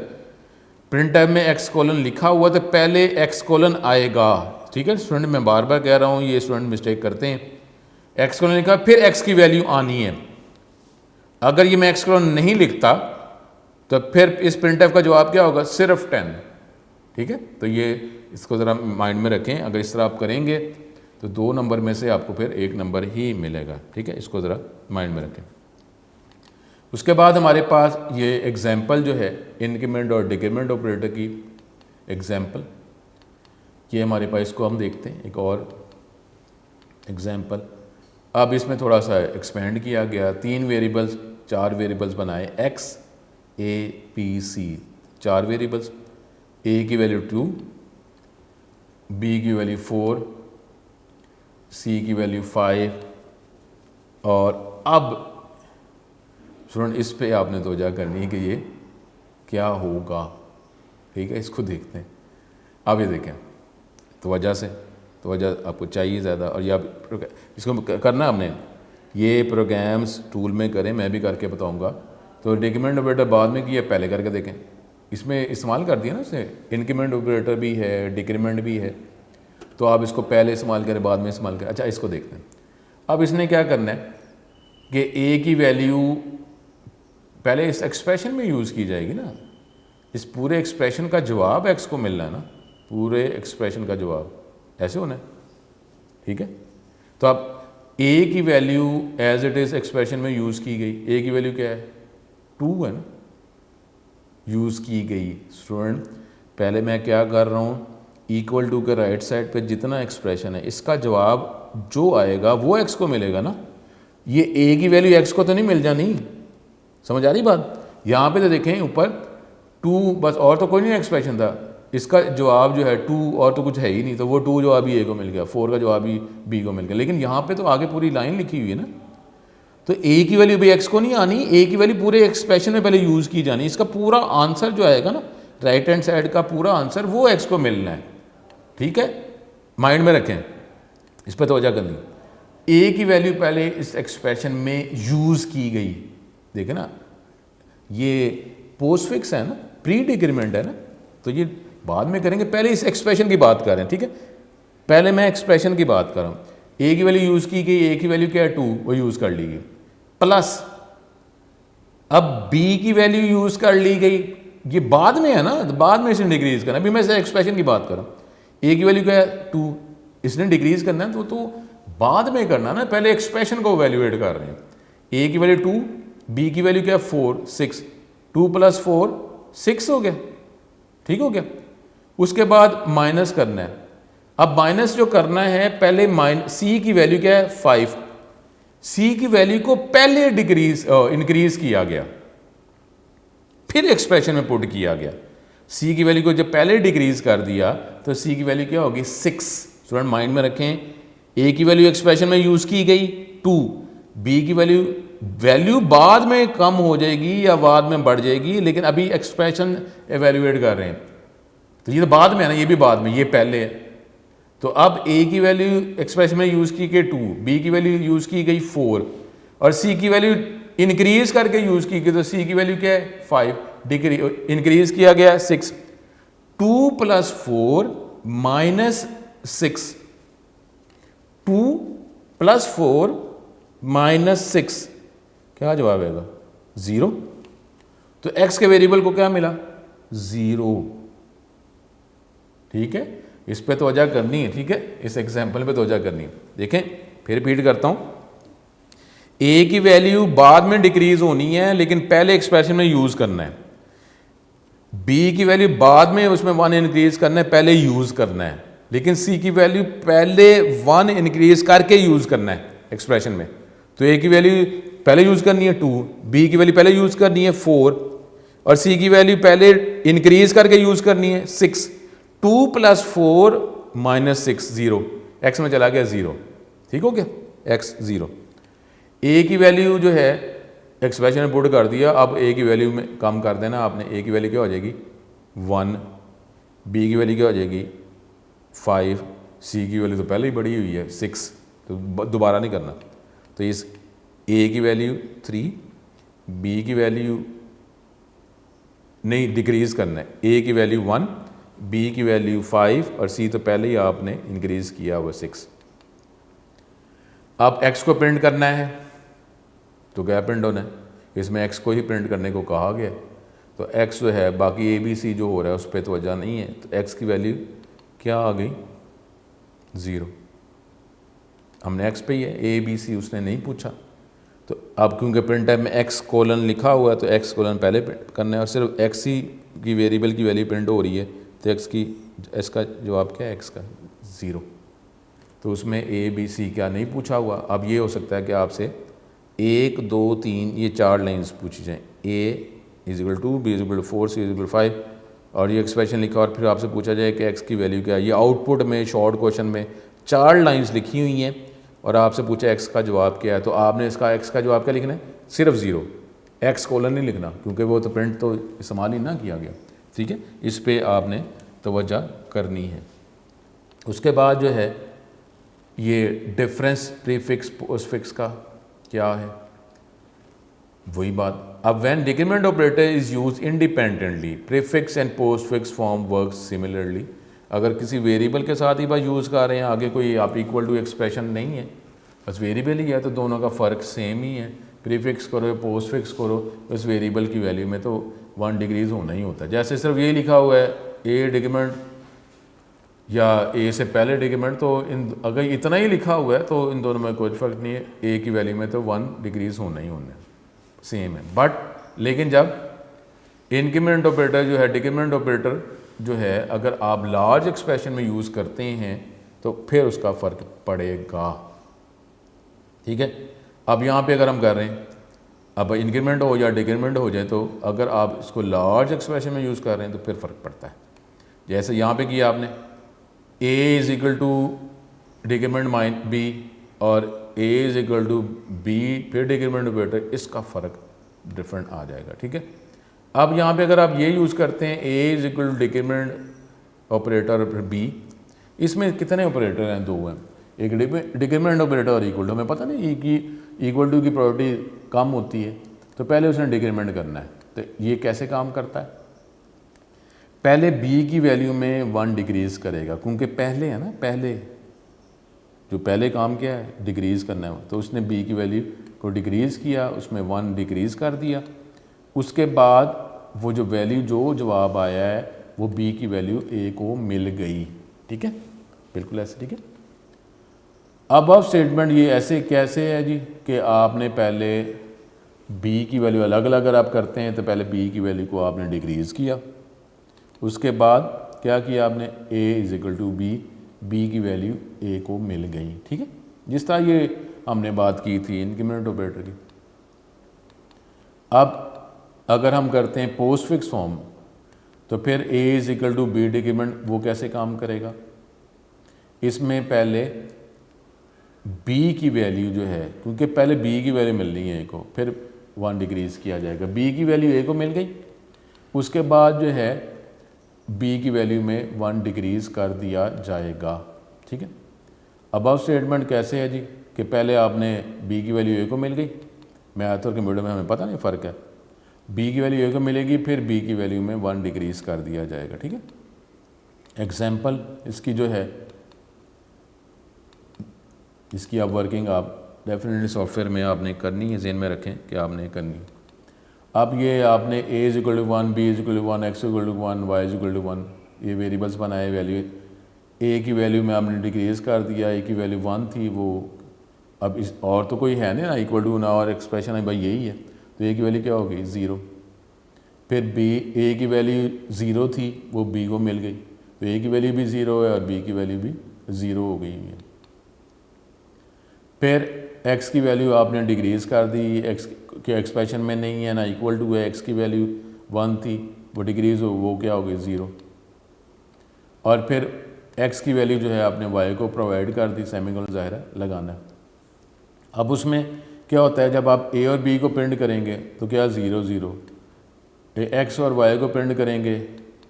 प्रिंट ऐप में x कोलन लिखा हुआ तो पहले x कोलन आएगा, ठीक है। स्टूडेंट मैं बार बार कह रहा हूँ, ये स्टूडेंट मिस्टेक करते हैं, x कोलन लिखा फिर x की वैल्यू आनी है। अगर ये मैं x कोलन नहीं लिखता तो फिर इस प्रिंट ऐप का जवाब क्या होगा, सिर्फ 10, ठीक है। तो ये इसको ज़रा माइंड में रखें, अगर इस तरह आप करेंगे तो 2 नंबर में से आपको फिर 1 नंबर ही मिलेगा, ठीक है। इसको ज़रा माइंड में रखें। उसके बाद हमारे पास ये एग्जाम्पल जो है इंक्रीमेंट और डिक्रीमेंट ऑपरेटर की एग्जाम्पल, ये हमारे पास, इसको हम देखते हैं एक और एग्जाम्पल। अब इसमें थोड़ा सा एक्सपेंड किया गया, 3 वेरिएबल्स 4 वेरिएबल्स बनाए, x a p c 4 variables, a की वैल्यू 2, b की वैल्यू 4, c की वैल्यू 5, और अब स्टूडेंट इस पे आपने तवज्जो करनी है कि ये क्या होगा, ठीक है। इसको देखते हैं। अब ये देखें, तवज्जो से, तवज्जो आपको चाहिए ज़्यादा, और ये आप इसको करना हमने, ये प्रोग्राम्स टूल में करें, मैं भी करके बताऊंगा। तो डिक्रीमेंट ऑपरेटर बाद में किया, पहले करके देखें, इसमें इस्तेमाल कर दिया ना उसने, इंक्रीमेंट ऑपरेटर भी है डिक्रीमेंट भी है, तो आप इसको पहले इस्तेमाल करें बाद में इस्तेमाल करें। अच्छा, इसको देखते हैं। अब इसने क्या करना है कि a की वैल्यू पहले इस एक्सप्रेशन में यूज़ की जाएगी ना, इस पूरे एक्सप्रेशन का जवाब x को मिलना है ना, पूरे एक्सप्रेशन का जवाब ऐसे होना है, ठीक है। तो अब a की value as it is expression में यूज़ की गई, a की वैल्यू क्या है 2 है ना, यूज़ की गई। स्टूडेंट पहले मैं क्या कर रहा हूँ, इक्वल टू के राइट साइड पे जितना एक्सप्रेशन है इसका जवाब जो आएगा वो x को मिलेगा ना, ये a की वैल्यू x को तो नहीं मिल जानी, समझ आ रही बात। यहाँ पे तो देखें ऊपर 2 बस, और तो कोई नहीं एक्सप्रेशन था, इसका जवाब जो है 2 और तो कुछ है ही नहीं, तो वो 2 जवाब ही a को मिल गया, 4 का जवाब ही b को मिल गया। लेकिन यहाँ पे तो आगे पूरी लाइन लिखी हुई है ना, तो a की वैल्यू भी x को नहीं आनी, a की वैल्यू पूरे एक्सप्रेशन में पहले यूज़ की जानी, इसका पूरा आंसर जो आएगा ना राइट हैंड साइड का पूरा आंसर वो x को मिलना है, ठीक है। माइंड में रखें, इस पर तवज्जो करनी। ए की वैल्यू पहले इस एक्सप्रेशन में यूज़ की गई, देखे ना, ये पोस्ट फिक्स है ना, प्री डिक्रीमेंट है ना, तो ये बाद में करेंगे, पहले इस एक्सप्रेशन की बात कर रहे हैं, ठीक है। पहले मैं एक्सप्रेशन की बात कर रहा हूँ, ए की वैल्यू यूज़ की गई, ए की वैल्यू क्या है 2, वो यूज़ कर ली गई, प्लस अब बी की वैल्यू यूज़ कर ली गई, ये बाद में है ना, तो बाद में इसने डिक्रीज करना, अभी मैं इस एक्सप्रेशन की बात कर रहा हूँ, ए की वैल्यू क्या है 2, इसने डिक्रीज करना है तो बाद में करना ना, पहले एक्सप्रेशन को वैल्यूएट कर रहे हैं। ए की वैल्यू 2, बी की वैल्यू क्या है 4, 6, 2 + 4 6 हो गया, ठीक हो गया। उसके बाद माइनस करना है, अब माइनस जो करना है पहले सी की वैल्यू क्या है 5, सी की वैल्यू को पहले इंक्रीज किया गया, फिर एक्सप्रेशन में पुट किया गया। सी की वैल्यू को जब पहले डिक्रीज कर दिया तो सी की वैल्यू क्या होगी 6। स्टूडेंट माइंड में रखें, ए की वैल्यू एक्सप्रेशन में यूज की गई 2, बी की वैल्यू बाद में कम हो जाएगी या बाद में बढ़ जाएगी, लेकिन अभी एक्सप्रेशन एवेल्युएट कर रहे हैं, तो ये तो बाद में है ना, ये भी बाद में, ये पहले है। तो अब ए की वैल्यू एक्सप्रेशन में यूज की गई 2, बी की वैल्यू यूज की गई 4 और सी की वैल्यू इंक्रीज करके यूज की गई, तो सी की वैल्यू क्या है 5, इंक्रीज किया गया 6, 2 + 4 - 6, 2 + 4 - 6, क्या जवाब आएगा 0। तो x के वेरिएबल को क्या मिला 0, ठीक है। इस पे तवज्जो करनी है, ठीक है, इस एग्जाम्पल पे तवज्जो करनी है। देखें फिर रिपीट करता हूं, ए की वैल्यू बाद में डिक्रीज होनी है लेकिन पहले एक्सप्रेशन में यूज करना है, बी की वैल्यू बाद में उसमें 1 इंक्रीज करना है, पहले यूज करना है, लेकिन सी की वैल्यू पहले 1 इंक्रीज करके यूज करना है एक्सप्रेशन में। तो ए की वैल्यू पहले यूज करनी है 2, बी की वैल्यू पहले यूज करनी है 4 और सी की वैल्यू पहले इंक्रीज करके यूज करनी है 6, 2 + 4 - 6 0, एक्स में चला गया 0, ठीक हो गया, x 0। ए की वैल्यू जो है एक्सप्रेशन में पुट कर दिया, अब ए की वैल्यू में कम कर देना आपने, ए की वैल्यू क्या हो जाएगी 1, बी की वैल्यू क्या हो जाएगी 5, सी की वैल्यू तो पहले ही बढ़ी हुई है 6, तो दोबारा नहीं करना। तो इस ए की वैल्यू 3, बी की वैल्यू नहीं डिक्रीज करना है, ए की वैल्यू 1, बी की वैल्यू 5 और सी तो पहले ही आपने इंक्रीज किया वो 6। अब x को प्रिंट करना है तो क्या प्रिंट होना है, इसमें x को ही प्रिंट करने को कहा गया, तो x जो है बाकी ए बी सी जो हो रहा है उस पर तवज्जो नहीं है, तो x की वैल्यू क्या आ गई 0, हमने x पे ही है, ए बी सी उसने नहीं पूछा। तो अब क्योंकि प्रिंट टाइप में x: लिखा हुआ है तो x: पहले प्रिंट करना है और सिर्फ x ही की वेरिएबल की वैल्यू प्रिंट हो रही है, तो x का जवाब क्या है x का 0। तो उसमें ए बी सी क्या नहीं पूछा हुआ। अब ये हो सकता है कि आपसे 1 2 3 ये 4 लाइंस पूछी जाएँ, a = 2, b = 4, c = 5 और ये एक्सप्रेशन लिखा और फिर आपसे पूछा जाए कि x की वैल्यू क्या है। ये आउटपुट में शॉर्ट क्वेश्चन में 4 लाइंस लिखी हुई हैं और आपसे पूछा x का जवाब क्या है, तो आपने इसका x का जवाब क्या लिखना है, सिर्फ 0, x: नहीं लिखना क्योंकि वो तो प्रिंट तो इस्तेमाल ही ना किया गया, ठीक है। इस पे आपने तवज्जो करनी है। उसके बाद जो है ये डिफरेंस प्रीफिक्स पोस्टफिक्स का क्या है, वही बात। अब when decrement operator is use independently prefix and postfix form work similarly. अगर किसी वेरिएबल के साथ ही बस यूज़ कर रहे हैं, आगे कोई आप इक्वल टू एक्सप्रेशन नहीं है, बस वेरिएबल ही है, तो दोनों का फ़र्क सेम ही है। प्रीफिक्स करो पोस्टफिक्स करो, उस वेरिएबल की वैल्यू में तो 1 डिक्रीज होना ही होता है। जैसे सिर्फ ये लिखा हुआ है ए डिक्रीमेंट या ए से पहले डिक्रीमेंट, तो अगर इतना ही लिखा हुआ है तो इन दोनों में कोई फ़र्क नहीं है, ए की वैल्यू में तो 1 डिक्रीज होना ही होना है, सेम है। बट लेकिन जब इंक्रीमेंट ऑपरेटर जो है, डिक्रीमेंट ऑपरेटर जो है, अगर आप लार्ज एक्सप्रेशन में यूज़ करते हैं तो फिर उसका फ़र्क पड़ेगा, ठीक है। अब यहाँ पे अगर हम कर रहे हैं, अब इंक्रीमेंट हो या डिक्रीमेंट हो जाए, तो अगर आप इसको लार्ज एक्सप्रेशन में यूज़ कर रहे हैं तो फिर फ़र्क पड़ता है। जैसे यहाँ पे किया आपने a = डिक्रीमेंट b और a = b फिर डिक्रीमेंट ऑपरेटर, इसका फ़र्क डिफरेंट आ जाएगा, ठीक है। अब यहाँ पे अगर आप ये यूज़ करते हैं a = डिक्रीमेंट ऑपरेटर फिर b, इसमें कितने ऑपरेटर हैं, 2 हैं। एक डिक्रीमेंट ऑपरेटर और इक्वल टू, हमें पता नहीं कि इक्वल टू की प्रॉपर्टी कम होती है, तो पहले उसने डिक्रीमेंट करना है। तो ये कैसे काम करता है, पहले b की वैल्यू में 1 डिक्रीज़ करेगा, क्योंकि पहले है ना, पहले काम क्या है, डिक्रीज़ करना है। तो उसने b की वैल्यू को डिक्रीज़ किया, उसमें 1 डिक्रीज़ कर दिया। उसके बाद वो जो वैल्यू जो जवाब आया है वो b की वैल्यू a को मिल गई। ठीक है, बिल्कुल ऐसे। ठीक है, अब स्टेटमेंट ये ऐसे कैसे है जी कि आपने पहले b की वैल्यू अलग अलग अगर आप करते हैं तो पहले b की वैल्यू को आपने डिक्रीज़ किया, उसके बाद क्या किया आपने, a is equal to b की वैल्यू a को मिल गई। ठीक है, जिस तरह ये हमने बात की थी इंक्रीमेंट ऑपरेटर की। अब अगर हम करते हैं पोस्ट फिक्स फॉर्म, तो फिर a is equal to b decrement वो कैसे काम करेगा, इसमें पहले b की वैल्यू जो है, क्योंकि पहले b की वैल्यू मिलनी है a को, फिर 1 डिक्रीज़ किया जाएगा, b की वैल्यू a को मिल गई, उसके बाद जो है b की वैल्यू में 1 डिक्रीज़ कर दिया जाएगा। ठीक है, अब स्टेटमेंट कैसे है जी कि पहले आपने b की वैल्यू a को मिल गई, मैथ और कंप्यूटर में हमें पता नहीं फ़र्क है, b की वैल्यू a को मिलेगी, फिर b की वैल्यू में 1 डिक्रीज़ कर दिया जाएगा। ठीक है, एग्जाम्पल इसकी जो है, इसकी आप वर्किंग आप डेफिनेटली सॉफ्टवेयर में आपने करनी है, ज़हन में रखें कि आपने करनी है। अब ये आपने a is equal to 1, b is equal to 1, x equal to 1, y is equal to 1, ये वेरिएबल्स बनाए, वैल्यू a की वैल्यू में आपने डिक्रीज़ कर दिया, a की वैल्यू 1 थी वो, अब इस और तो कोई है नहीं ना, इक्वल टू ना और एक्सप्रेशन है भाई यही है, तो a की वैल्यू क्या होगी, 0। फिर a की वैल्यू 0 थी वो b को मिल गई, तो a की वैल्यू भी 0 है और b की वैल्यू भी 0 हो गई है। फिर x की वैल्यू आपने डिक्रीज़ कर दी, x के एक्सप्रेशन में नहीं है ना, इक्वल टू है, x की वैल्यू 1 थी वो डिक्रीज़ हो, वो क्या हो गई, 0। और फिर x की वैल्यू जो है आपने y को प्रोवाइड कर दी, सेमीकोलन ज़ाहिर है लगाना है। अब उसमें क्या होता है, जब आप a और b को प्रिंट करेंगे तो क्या 0 0, x और y को प्रिंट करेंगे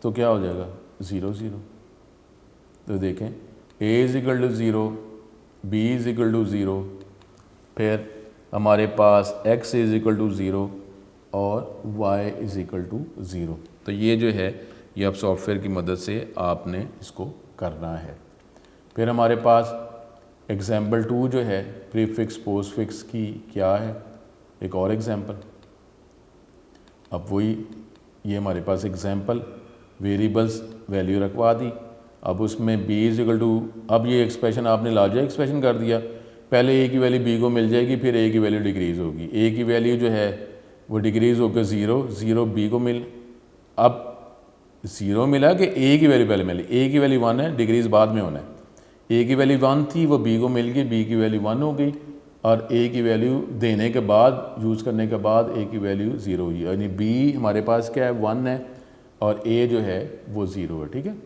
तो क्या हो जाएगा, 0 0। तो देखें a is equal to 0, b is equal to 0, फिर हमारे पास x इज़ इक्वल टू 0 और y इज़ इक्वल टू 0। तो ये जो है ये अब सॉफ्टवेयर की मदद से आपने इसको करना है। फिर हमारे पास एग्जाम्पल 2 जो है प्रीफिक्स पोस्ट फिक्स की क्या है, एक और एग्जाम्पल। अब वही ये हमारे पास एग्जाम्पल वेरिएबल्स वैल्यू रखवा दी, अब उसमें b इज़ इक्वल टू, अब ये एक्सप्रेशन आपने लार्जर एक्सप्रेशन कर दिया, पहले a की वैल्यू b को मिल जाएगी, फिर a की वैल्यू डिक्रीज़ होगी, a की वैल्यू जो है वो डिक्रीज़ होकर 0 0 b को मिल, अब 0 मिला कि a की वैल्यू पहले मिली, a की वैल्यू 1 है, डिक्रीज़ बाद में होना है, a की वैल्यू 1 थी वो b को मिल गई, b की वैल्यू 1 हो गई, और a की वैल्यू देने के बाद, यूज़ करने के बाद a की वैल्यू 0 हुई, यानी b हमारे पास क्या है, 1 है और a जो है वो 0 है। ठीक है,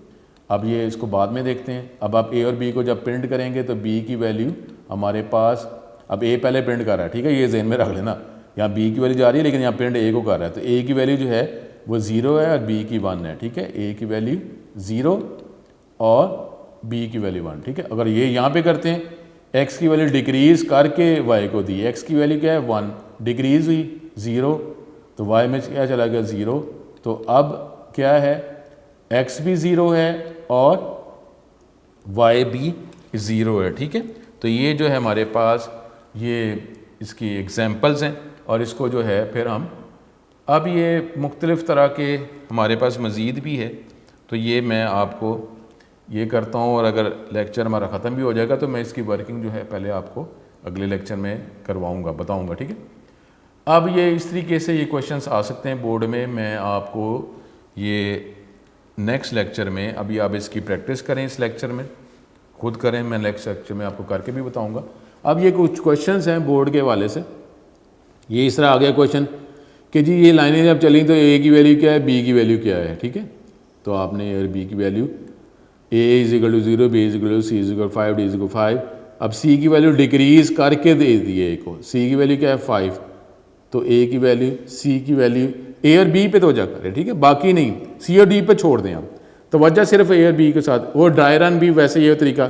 अब ये इसको बाद में देखते हैं। अब आप a और b को जब प्रिंट करेंगे तो b की वैल्यू हमारे पास, अब a पहले प्रिंट कर रहा है, ठीक है, ये ज़हन में रख लेना, यहाँ b की वैल्यू जा रही है लेकिन यहाँ प्रिंट a को कर रहा है, तो a की वैल्यू जो है वो 0 है और b की 1 है। ठीक है, a की वैल्यू 0 और b की वैल्यू 1। ठीक है, अगर ये यहाँ पे करते हैं x की वैल्यू डिक्रीज़ करके y को दी, x की वैल्यू क्या है 1, डिक्रीज़ हुई 0, तो y में क्या चला गया 0, तो अब क्या है x भी 0 है और y भी 0 है। ठीक है, तो ये जो है हमारे पास ये इसकी एग्जाम्पल्स हैं, और इसको जो है फिर हम, अब ये मुख्तलिफ़ तरह के हमारे पास मज़ीद भी है, तो ये मैं आपको ये करता हूँ, और अगर लेक्चर हमारा ख़त्म भी हो जाएगा तो मैं इसकी वर्किंग जो है पहले आपको अगले लेक्चर में करवाऊँगा, बताऊँगा। ठीक है, अब ये इस तरीके से ये क्वेश्चंस आ सकते हैं बोर्ड में, मैं आपको ये नेक्स्ट लेक्चर में, अभी आप इसकी प्रैक्टिस करें, इस लेक्चर में खुद करें, मैं नेक्स्ट लेक्चर में आपको करके भी बताऊंगा। अब ये कुछ क्वेश्चंस हैं बोर्ड के हवाले से, ये इस तरह आ गया क्वेश्चन कि जी ये लाइनें जब चली तो a की वैल्यू क्या है, b की वैल्यू क्या है। ठीक है, तो आपने b की value a is equal to 0, b is equal to, c is equal 5, d is equal 5, अब c की वैल्यू डिक्रीज़ करके दे दी है a को, c की वैल्यू क्या है 5, तो a की वैल्यू, c की वैल्यू a और b पे तो जा करें, ठीक है, बाकी नहीं c और d पे छोड़ दें आप, तो वजह सिर्फ a और b के साथ। और ड्राई रन भी वैसे ये तरीका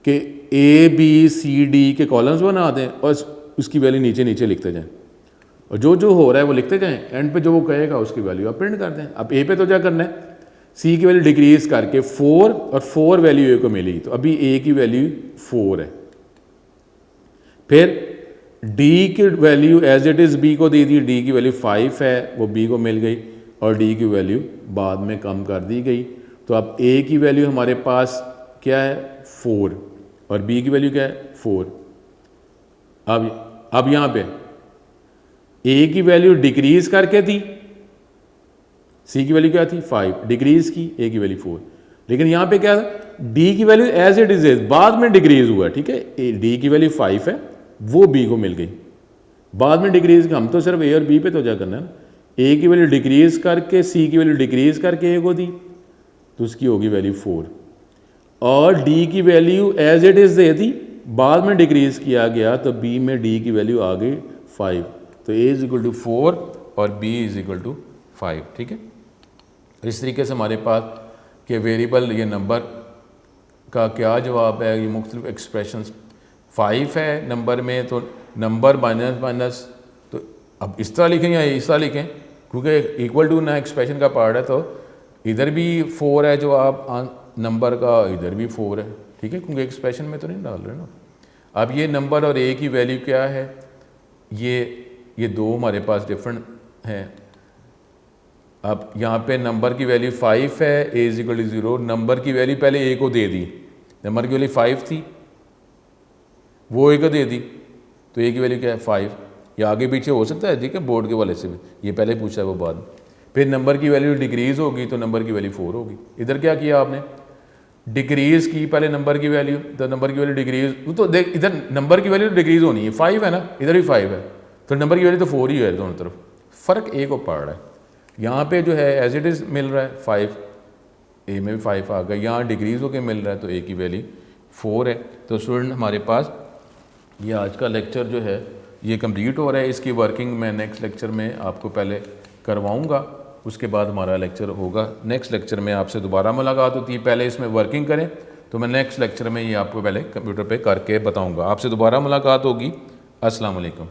कि ए बी सी डी के कॉलम्स बना दें और उसकी वैल्यू नीचे नीचे लिखते जाएं, और जो जो हो रहा है वो लिखते जाएं, एंड पे जो वो कहेगा उसकी वैल्यू आप प्रिंट कर दें। अब ए पे तो क्या करना है, सी की वैल्यू डिक्रीज करके 4 और 4 वैल्यू ए को मिली, तो अभी ए की वैल्यू 4 है। फिर डी की value as it is B को दे दी, डी की वैल्यू 5 है, वो बी को मिल गई, और डी की वैल्यू बाद में कम कर दी गई। तो अब ए की वैल्यू हमारे पास क्या है 4 और बी की वैल्यू क्या है 4। अब यहाँ पे ए की वैल्यू डिक्रीज करके थी, सी की वैल्यू क्या थी 5, डिक्रीज की, ए की वैल्यू 4, लेकिन यहाँ पे क्या था डी की वैल्यू एज इट इज बाद में डिक्रीज हुआ, ठीक है, डी की वैल्यू 5 है, वो बी को मिल गई, बाद में डिक्रीज, हम तो सिर्फ ए और बी पे तो क्या करना है ना, ए की वैल्यू डिक्रीज करके सी की वैल्यू डिक्रीज करके ए को दी, तो उसकी होगी वैल्यू 4, और डी की वैल्यू एज इट इज दे दी, बाद में डिक्रीज किया गया, तो बी में डी की वैल्यू आ गई 5, तो ए इज इक्वल टू 4 और बी इज इक्वल टू 5, ठीक है। इस तरीके से हमारे पास कि वेरिएबल ये नंबर का क्या जवाब है, ये मुख्तलिफ एक्सप्रेशंस 5 है नंबर में, तो नंबर माइनस तो अब इस तरह लिखें या इस तरह लिखें, क्योंकि इक्वल टू ना एक्सप्रेशन का पार्ट है, तो इधर भी 4 है जो आप नंबर का, इधर भी 4 है, ठीक है, क्योंकि एक्सप्रेशन में तो नहीं डाल रहे ना। अब ये नंबर और ए की वैल्यू क्या है, ये दो हमारे पास डिफरेंट हैं। अब यहाँ पे नंबर की वैल्यू 5 है, ए इज इक्वल टू 0, नंबर की वैल्यू पहले ए को दे दी, नंबर की वैल्यू 5 थी, वो ए को दे दी, तो ए की वैल्यू क्या है 5, या आगे पीछे हो सकता है, ठीक है, बोर्ड के वाले से भी, ये पहले पूछा है वो बाद में। फिर नंबर की वैल्यू डिक्रीज़ होगी, तो नंबर की वैल्यू 4 होगी। इधर क्या किया आपने, डिक्रीज़ की पहले नंबर की वैल्यू, तो नंबर की वैल्यू डिक्रीज़, तो देख इधर नंबर की वैल्यू डिक्रीज़ होनी है, 5 है ना, इधर भी 5 है, तो नंबर की वैल्यू तो 4 ही है दोनों तरफ, फ़र्क ए को पड़ रहा है। यहाँ पे जो है एज इट इज़ मिल रहा है 5, ए में भी 5 आ गया, यहाँ डिक्रीज़ होकर मिल रहा है, तो ए की वैल्यू 4 है। तो स्टूडेंट हमारे पास ये आज का लेक्चर जो है ये कंप्लीट हो रहा है, इसकी वर्किंग मैं नेक्स्ट लेक्चर में आपको पहले करवाऊँगा, उसके बाद हमारा लेक्चर होगा। नेक्स्ट लेक्चर में आपसे दोबारा मुलाकात होती है, पहले इसमें वर्किंग करें, तो मैं नेक्स्ट लेक्चर में ये आपको पहले कंप्यूटर पे करके बताऊंगा। आपसे दोबारा मुलाकात होगी। अस्सलाम वालेकुम।